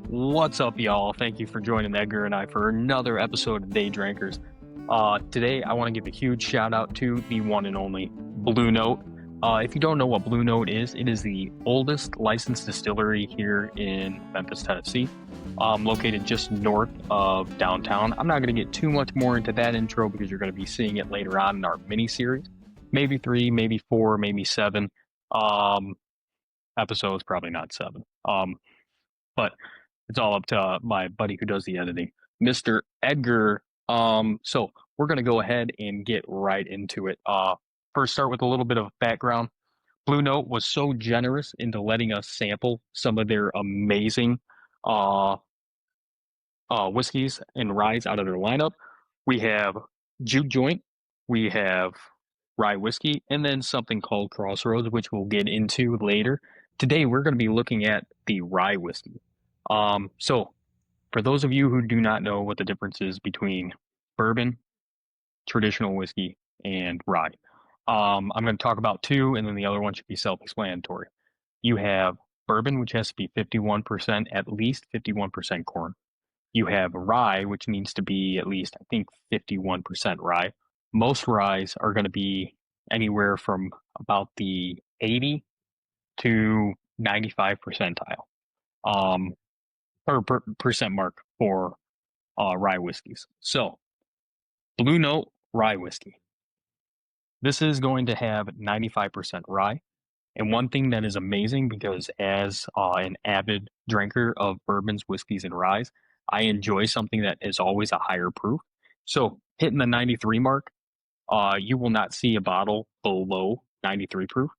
What's up, y'all? Thank you for joining Edgar and I for another episode of Day Drinkers. Today, I want to give a huge shout out to the one and only Blue Note. If you don't know what Blue Note is, it is the oldest licensed distillery here in Memphis, Tennessee, located just north of downtown. I'm not going to get too much more into that intro because you're going to be seeing it later on in our mini series. Maybe 3, maybe 4, maybe 7 episodes, probably not 7. But it's all up to my buddy who does the editing, Mr. Edgar. So we're going to go ahead and get right into it. First, start with a little bit of background. Blue Note was so generous into letting us sample some of their amazing whiskeys and ryes out of their lineup. We have Juke Joint, we have Rye Whiskey, and then something called Crossroads, which we'll get into later. Today, we're going to be looking at the Rye Whiskey. So for those of you who do not know what the difference is between bourbon, traditional whiskey, and rye, I'm going to talk about two, and then the other one should be self-explanatory. You have bourbon, which has to be 51%, at least 51% corn. You have rye, which needs to be at least, I think, 51% rye. Most ryes are going to be anywhere from about the 80 to 95 percentile. Percent mark for rye whiskeys. So, Blue Note Rye Whiskey. This is going to have 95% rye. And one thing that is amazing, because as an avid drinker of bourbons, whiskeys, and ryes, I enjoy something that is always a higher proof. So, hitting the 93 mark, you will not see a bottle below 93 proof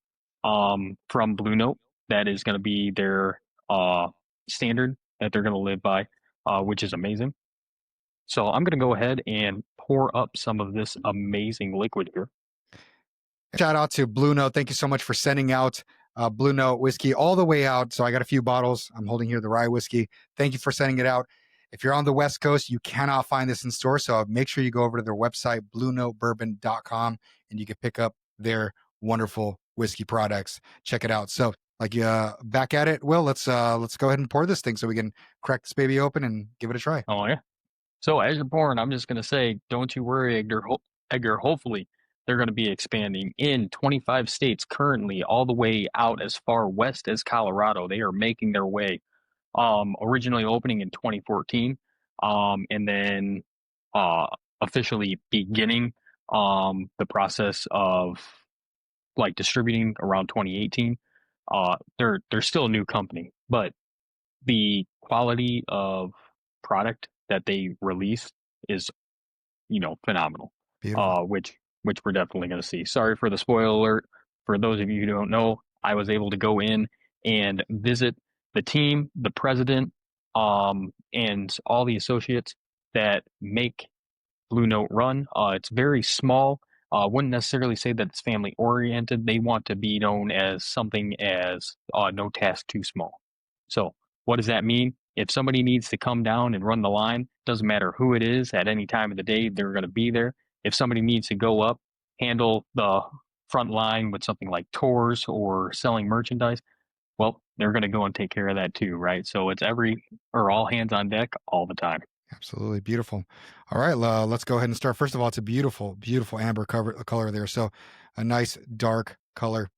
from Blue Note. That is going to be their standard that they're going to live by, which is amazing. So I'm going to go ahead and pour up some of this amazing liquid here. Shout out to Blue Note. Thank you so much for sending out Blue Note whiskey all the way out. So I got a few bottles. I'm holding here the rye whiskey. Thank you for sending it out. If you're on the West Coast, you cannot find this in store. So make sure you go over to their website, bluenotebourbon.com, and you can pick up their wonderful whiskey products. Check it out. So back at it, Will, let's go ahead and pour this thing so we can crack this baby open and give it a try. Oh, yeah. So as you're pouring, I'm just going to say, don't you worry, Edgar. Hopefully, they're going to be expanding in 25 states currently, all the way out as far west as Colorado. They are making their way. Originally opening in 2014, and then officially beginning the process of like distributing around 2018. They're still a new company, but the quality of product that they release is, phenomenal. Which we're definitely going to see. Sorry for the spoiler alert. For those of you who don't know, I was able to go in and visit the team, the president, and all the associates that make Blue Note run. It's very small. Wouldn't necessarily say that it's family oriented. They want to be known as something as no task too small. So what does that mean? If somebody needs to come down and run the line, doesn't matter who it is at any time of the day, they're going to be there. If somebody needs to go up, handle the front line with something like tours or selling merchandise, well, they're going to go and take care of that too, right? So it's all hands on deck all the time. Absolutely beautiful. All right, let's go ahead and start. First of all, it's a beautiful, beautiful amber color there. So a nice dark color,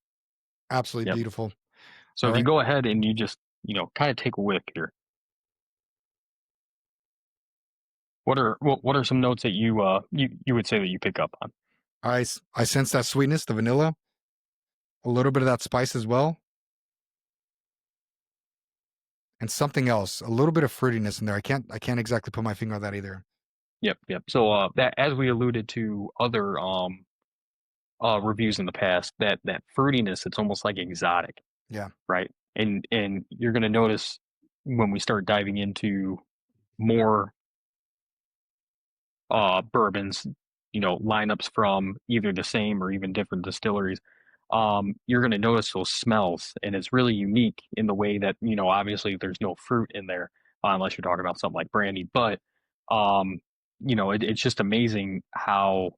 absolutely beautiful. So if you go ahead and you just kind of take a whiff here. What are some notes that you would say that you pick up on? I sense that sweetness, the vanilla, a little bit of that spice as well, and something else, a little bit of fruitiness in there. I can't exactly put my finger on that either. Yep. So that, as we alluded to other reviews in the past, that fruitiness, it's almost like exotic. Yeah. Right. And you're going to notice when we start diving into more bourbons, lineups from either the same or even different distilleries, you're going to notice those smells, and it's really unique in the way that, obviously there's no fruit in there unless you're talking about something like brandy, but it's just amazing how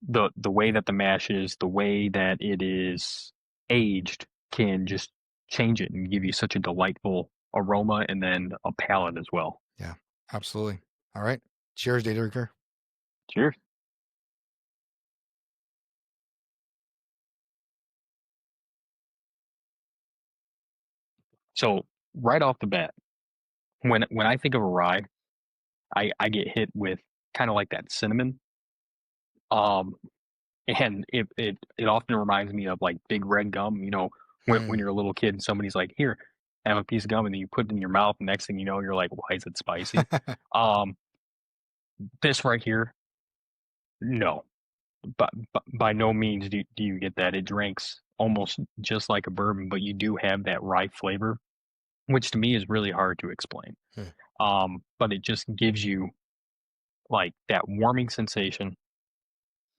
the way that the mash is, the way that it is aged, can just change it and give you such a delightful aroma and then a palate as well. Yeah, absolutely. All right. Cheers, day drinker. Cheers. So right off the bat, when I think of a rye, I get hit with kind of like that cinnamon. Um, and it often reminds me of like big red gum. When Hmm. you're a little kid and somebody's like, "Here, have a piece of gum," and then you put it in your mouth. And next thing you know, you're like, "Why is it spicy?" Um, this right here, no, but by no means do you get that. It drinks almost just like a bourbon, but you do have that rye flavor, which to me is really hard to explain. Hmm. But it just gives you like that warming sensation.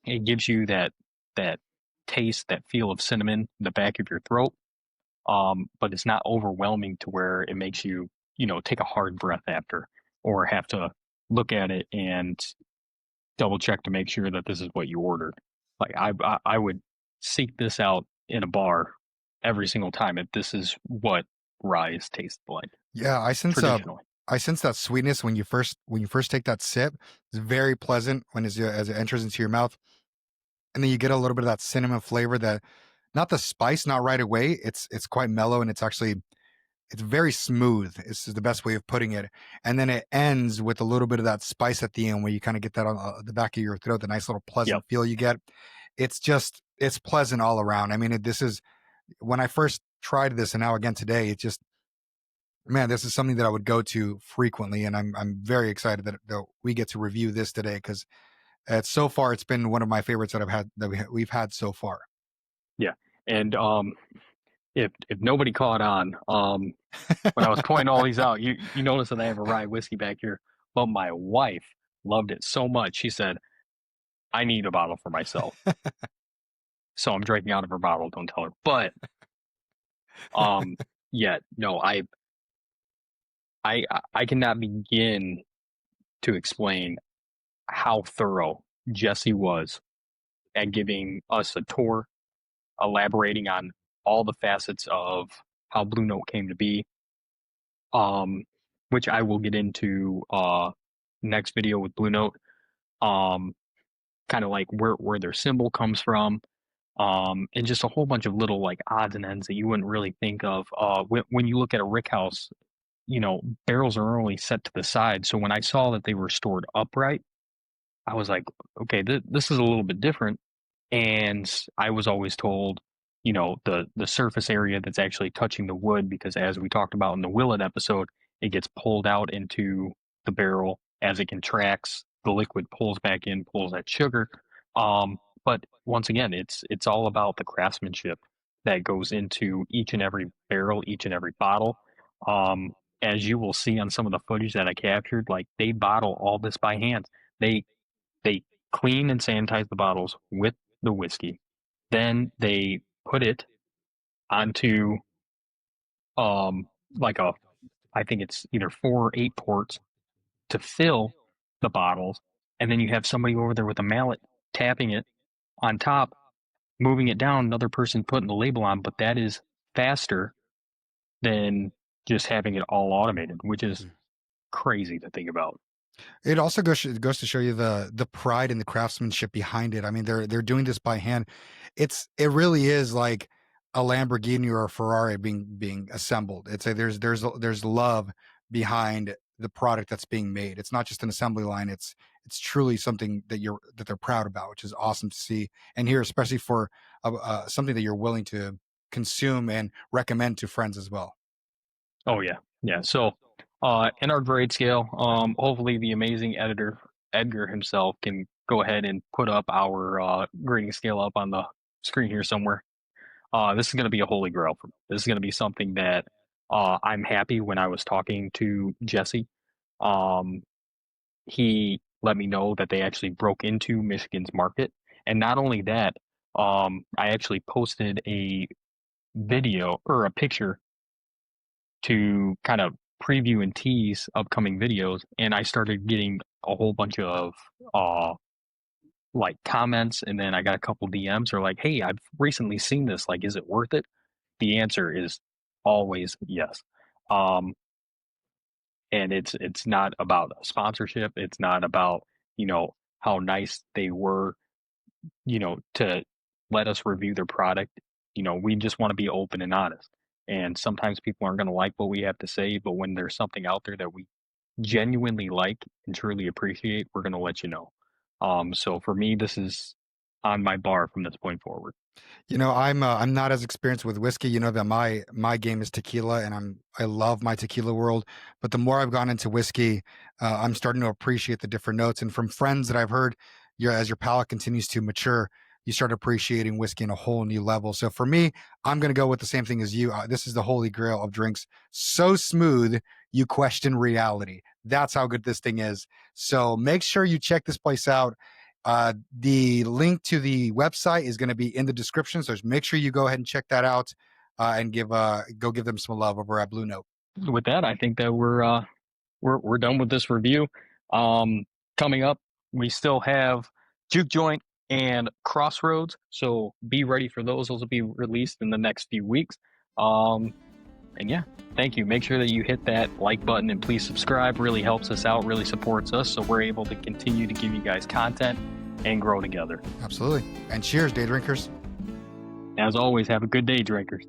It gives you that taste, that feel of cinnamon in the back of your throat. But it's not overwhelming to where it makes you, take a hard breath after or have to look at it and double check to make sure that this is what you ordered. Like I would seek this out in a bar every single time if this is what rye tastes like Yeah, traditionally. I sense that sweetness when you first take that sip. It's very pleasant as it enters into your mouth, and then you get a little bit of that cinnamon flavor that not the spice, not right away. It's quite mellow and it's very smooth. This is the best way of putting it. And then it ends with a little bit of that spice at the end where you kind of get that on the back of your throat, the nice little Yep. pleasant feel you get. It's pleasant all around. I mean, this is when I first tried this and now again today, it just, man, this is something that I would go to frequently. And I'm very excited that we get to review this today because so far it's been one of my favorites that I've had that we've had so far. Yeah. And if nobody caught on, when I was pointing all these out, you notice that I have a rye whiskey back here, but my wife loved it so much. She said, "I need a bottle for myself." So I'm drinking out of her bottle. Don't tell her. But um, yeah, no, I cannot begin to explain how thorough Jesse was at giving us a tour, elaborating on all the facets of how Blue Note came to be, um, which I will get into next video with Blue Note. Um, Kind of like where their symbol comes from, and just a whole bunch of little like odds and ends that you wouldn't really think of. When you look at a rick house, barrels are only set to the side. So when I saw that they were stored upright, I was like, okay, this is a little bit different. And I was always told, the surface area that's actually touching the wood, because as we talked about in the Willet episode, it gets pulled out into the barrel as it contracts. The liquid pulls back in, pulls that sugar. But once again, it's all about the craftsmanship that goes into each and every barrel, each and every bottle. Um, as you will see on some of the footage that I captured, like they bottle all this by hand. They they clean and sanitize the bottles with the whiskey. Then they put it onto like a I think it's either 4 or 8 ports to fill the bottles, and then you have somebody over there with a mallet tapping it on top, moving it down, another person putting the label on, but that is faster than just having it all automated, which is crazy to think about. It also goes to show you the pride and the craftsmanship behind it. I mean, they're doing this by hand. It really is like a Lamborghini or a Ferrari being assembled. There's love behind the product that's being made. It's not just an assembly line. It's truly something that they're proud about, which is awesome to see and hear, especially for something that you're willing to consume and recommend to friends as well. Oh yeah, yeah. So, in our grade scale, hopefully the amazing editor Edgar himself can go ahead and put up our grading scale up on the screen here somewhere. This is going to be a holy grail for me. This is going to be something that I'm happy when I was talking to Jesse. Um, he let me know that they actually broke into Michigan's market, and not only that, I actually posted a video or a picture to kind of preview and tease upcoming videos, and I started getting a whole bunch of like comments, and then I got a couple DMs or like, "Hey, I've recently seen this. Like, is it worth it?" The answer is always yes. And it's not about a sponsorship. It's not about, how nice they were, to let us review their product. We just want to be open and honest. And sometimes people aren't going to like what we have to say, but when there's something out there that we genuinely like and truly appreciate, we're going to let you know. So for me, this is on my bar from this point forward. I'm not as experienced with whiskey. You know that my game is tequila, and I love my tequila world. But the more I've gone into whiskey, I'm starting to appreciate the different notes. And from friends that I've heard, as your palate continues to mature, you start appreciating whiskey in a whole new level. So for me, I'm going to go with the same thing as you. This is the holy grail of drinks. So smooth, you question reality. That's how good this thing is. So make sure you check this place out. The link to the website is going to be in the description, so make sure you go ahead and check that out and go give them some love over at Blue Note. With that, I think that we're done with this review. Coming up, we still have Juke Joint and Crossroads, so be ready for those. Those will be released in the next few weeks. And yeah, thank you. Make sure that you hit that like button and please subscribe. Really helps us out, really supports us, so we're able to continue to give you guys content and grow together. Absolutely. And cheers, day drinkers. As always, have a good day, drinkers.